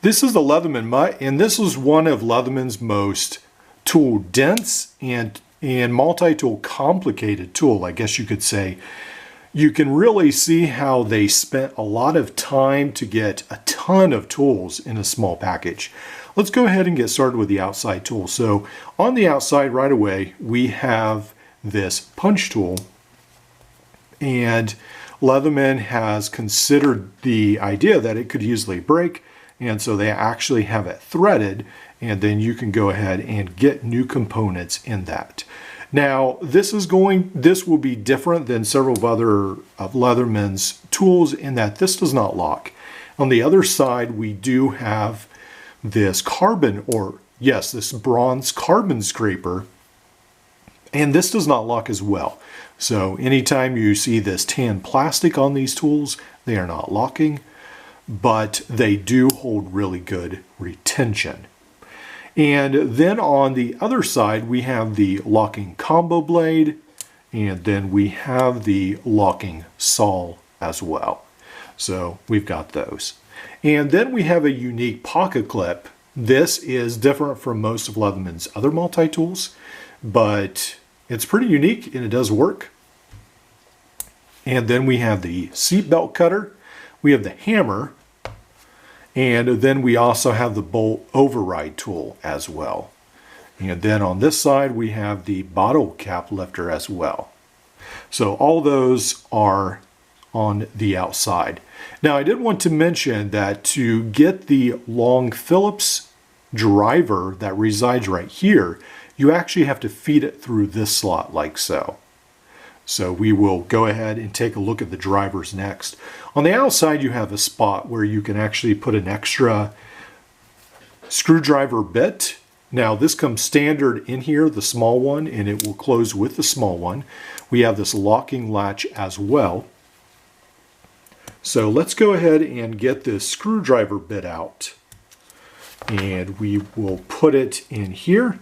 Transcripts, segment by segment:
This is the Leatherman MUT, and this is one of Leatherman's most tool dense and multi-tool complicated tool, I guess you could say. You can really see how they spent a lot of time to get a ton of tools in a small package. Let's go ahead and get started with the outside tool. So on the outside right away, we have this punch tool, and Leatherman has considered the idea that it could easily break, and so they actually have it threaded, and then you can go ahead and get new components in that. Now, this will be different than several other of Leatherman's tools in that this does not lock. On the other side, we do have this this bronze carbon scraper, and this does not lock as well. So anytime you see this tan plastic on these tools, they are not locking, but they do hold really good retention. And then on the other side, we have the locking combo blade, and then we have the locking saw as well. So we've got those. And then we have a unique pocket clip. This is different from most of Leatherman's other multi-tools, but it's pretty unique and it does work. And then we have the seat belt cutter. We have the hammer. And then we also have the bolt override tool as well. And then on this side, we have the bottle cap lifter as well. So all those are on the outside. Now, I did want to mention that to get the long Phillips driver that resides right here, you actually have to feed it through this slot like so. So we will go ahead and take a look at the drivers next. On the outside, you have a spot where you can actually put an extra screwdriver bit. Now this comes standard in here, the small one, and it will close with the small one. We have this locking latch as well. So let's go ahead and get this screwdriver bit out. And we will put it in here.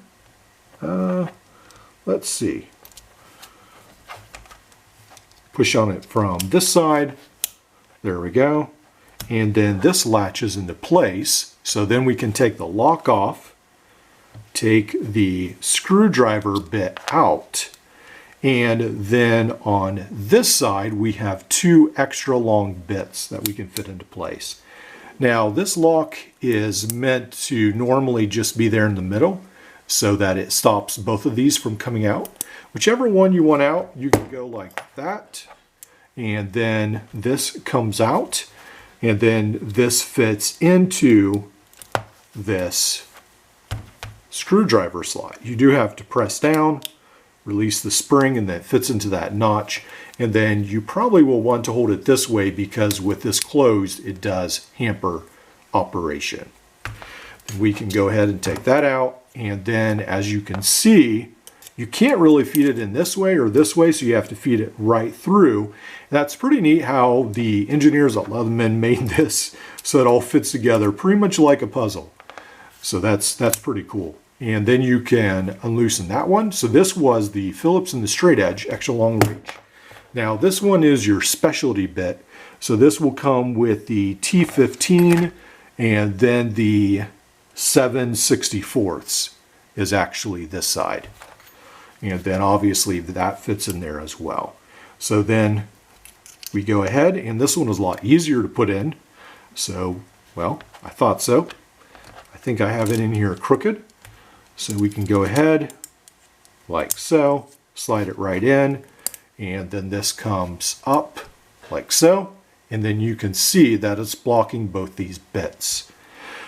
Let's see. Push on it from this side. There we go. And then this latches into place. So then we can take the lock off, take the screwdriver bit out, and then on this side we have two extra long bits that we can fit into place. Now this lock is meant to normally just be there in the middle so that it stops both of these from coming out. Whichever one you want out, you can go like that, and then this comes out, and then this fits into this screwdriver slot. You do have to press down, release the spring, and then it fits into that notch. And then you probably will want to hold it this way because with this closed, it does hamper operation. We can go ahead and take that out, and then as you can see, you can't really feed it in this way or this way, so you have to feed it right through. And that's pretty neat how the engineers at Leatherman made this so it all fits together pretty much like a puzzle. So that's pretty cool. And then you can unloosen that one. So this was the Phillips and the straight edge, extra long reach. Now this one is your specialty bit. So this will come with the T15, and then the 7/64 is actually this side. And then obviously that fits in there as well. So then we go ahead, and this one is a lot easier to put in. So, well, I thought so. I think I have it in here crooked. So we can go ahead like so, slide it right in, and then this comes up like so, and then you can see that it's blocking both these bits.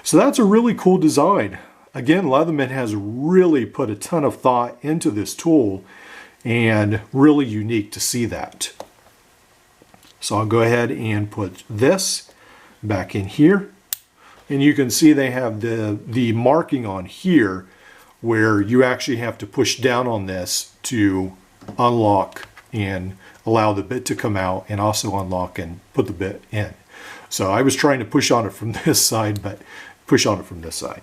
So that's a really cool design. Again, Leatherman has really put a ton of thought into this tool, and really unique to see that. So I'll go ahead and put this back in here, and you can see they have the marking on here where you actually have to push down on this to unlock and allow the bit to come out, and also unlock and put the bit in. So I was trying to push on it from this side, but push on it from this side.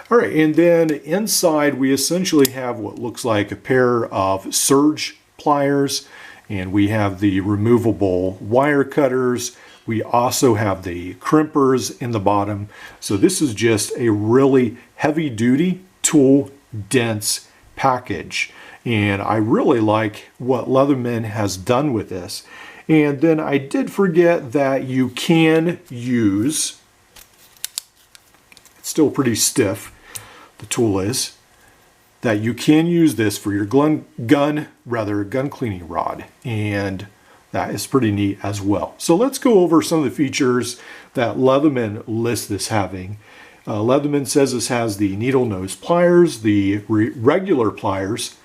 All right, and then inside we essentially have what looks like a pair of surge pliers, and we have the removable wire cutters. We also have the crimpers in the bottom. So this is just a really heavy duty tool, dense package. And I really like what Leatherman has done with this. And then I did forget that you can use, it's still pretty stiff, the tool is, that you can use this for your gun cleaning rod. And that is pretty neat as well. So let's go over some of the features that Leatherman lists this having. Leatherman says this has the needle nose pliers, the regular pliers.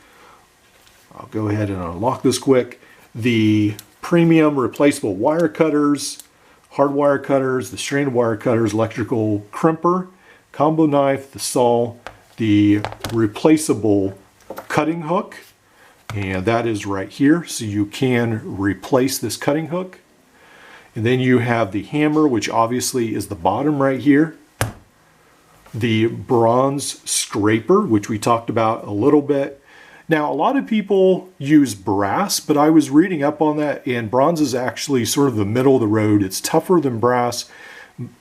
I'll go ahead and unlock this quick. The premium replaceable wire cutters, hard wire cutters, the stranded wire cutters, electrical crimper, combo knife, the saw, the replaceable cutting hook, and that is right here, so you can replace this cutting hook. And then you have the hammer, which obviously is the bottom right here. The bronze scraper, which we talked about a little bit. Now, a lot of people use brass, but I was reading up on that, and bronze is actually sort of the middle of the road. It's tougher than brass,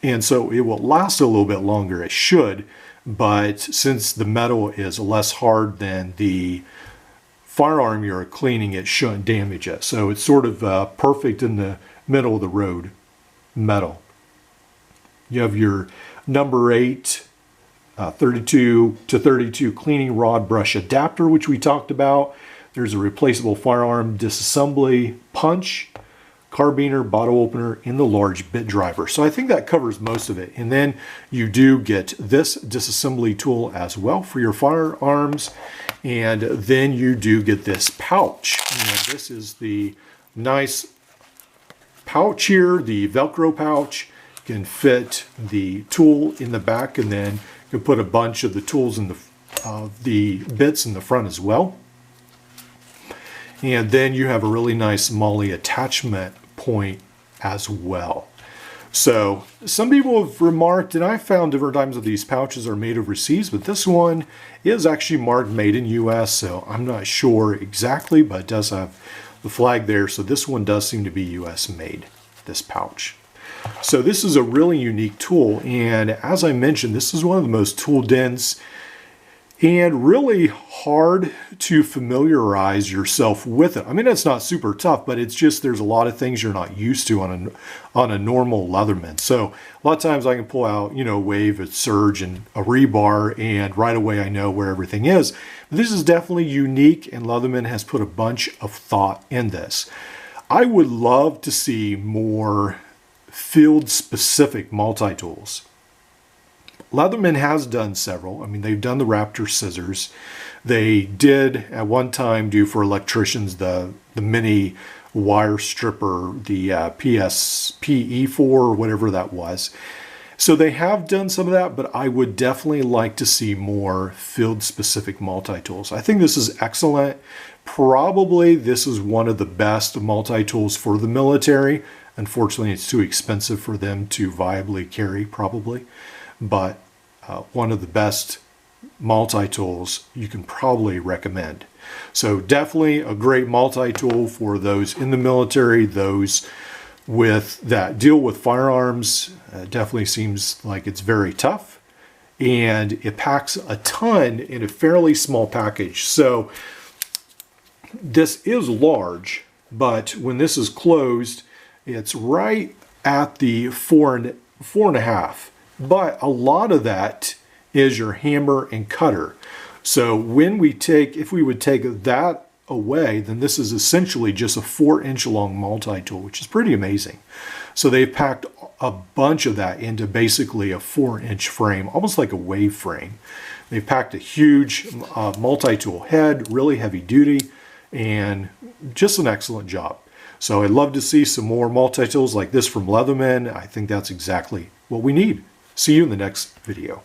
and so it will last a little bit longer. It should, but since the metal is less hard than the firearm you're cleaning, it shouldn't damage it. So it's sort of perfect in the middle of the road metal. You have your number 8 32 to 32 cleaning rod brush adapter, which we talked about. There's a replaceable firearm disassembly punch, carbiner, bottle opener, and the large bit driver. So I think that covers most of it. And then you do get this disassembly tool as well for your firearms. And then you do get this pouch. And this is the nice pouch here, the Velcro pouch. You can fit the tool in the back, and then you can put a bunch of the tools in the bits in the front as well. And then you have a really nice MOLLE attachment point as well. So some people have remarked, and I found different times that these pouches are made overseas, but this one is actually marked made in US, so I'm not sure exactly, but it does have the flag there. So this one does seem to be US made, this pouch. So this is a really unique tool, and as I mentioned, this is one of the most tool dense and really hard to familiarize yourself with it. I mean, it's not super tough, but it's just there's a lot of things you're not used to on a normal Leatherman. So a lot of times I can pull out, you know, wave, a surge, and a rebar, and right away I know where everything is. But this is definitely unique, and Leatherman has put a bunch of thought in this. I would love to see more field-specific multi-tools. Leatherman has done several. I mean, they've done the Raptor scissors. They did at one time do for electricians the mini wire stripper, the PSPE4 or whatever that was. So they have done some of that, but I would definitely like to see more field-specific multi-tools. I think this is excellent. Probably this is one of the best multi-tools for the military. Unfortunately, it's too expensive for them to viably carry, probably. But one of the best multi-tools you can probably recommend. So definitely a great multi-tool for those in the military, those that deal with firearms. Definitely seems like it's very tough, and it packs a ton in a fairly small package. So this is large, but when this is closed, it's right at the 4.5. But a lot of that is your hammer and cutter. So if we would take that away, then this is essentially just a 4-inch long multi-tool, which is pretty amazing. So they've packed a bunch of that into basically a 4-inch frame, almost like a wave frame. They've packed a huge multi-tool head, really heavy duty, and just an excellent job. So I'd love to see some more multi-tools like this from Leatherman. I think that's exactly what we need. See you in the next video.